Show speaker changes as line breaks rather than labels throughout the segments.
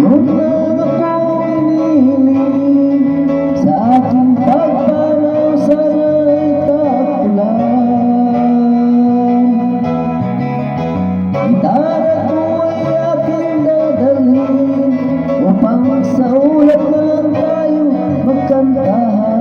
Yun ang ako'y inihiling sa aking pagpanaw, sana'y tagulan. Gitara ko ay aking dadalhin upang sa ulat na lang tayo magkantahan.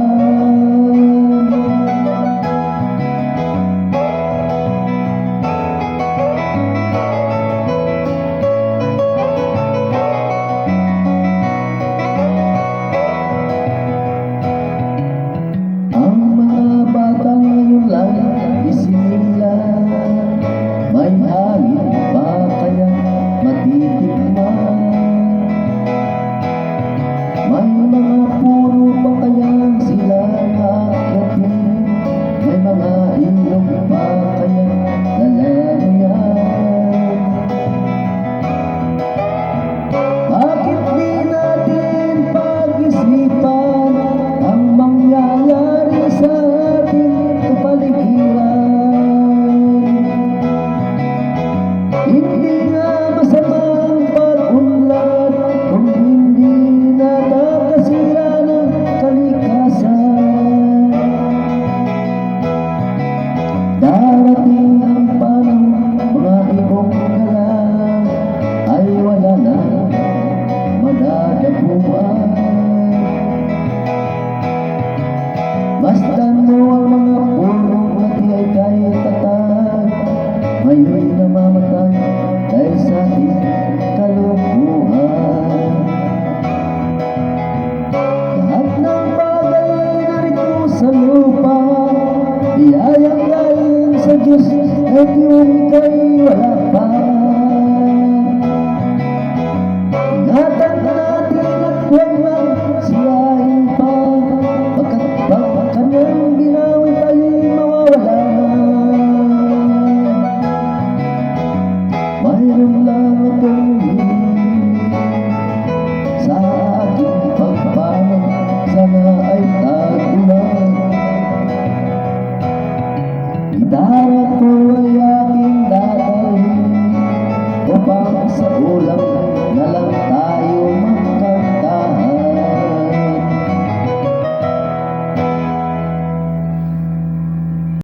May hangin pa kaya matitikman? May mga puno pa kaya sila aakyatin? May mga ilog pa kaya lalaruyan? Bakit di natin pag-isipan ang mangyayari sa ating kapaligiran? Hindi nga masamang pag-unlad kung hindi natakasira ng kalikasan. Darating ang panahon, mga ibong galang ay wala na madadapuan. Masdan mo ang mga puno na di ay kahit tatag, ngayon namamatay dahil sa ating kalukuhan. Lahat ng bagay narito sa lupa, biyayang galing sa Diyos, at yung ika'y wala pa. Ingatan natin at huwag lang siyahin pa, pagkat pag kanyang ginawin tayo'y mawawala na. Mayroon lang akong hinihiling sa aking pagpanaw, sana ay tagulan. Gitara ko ay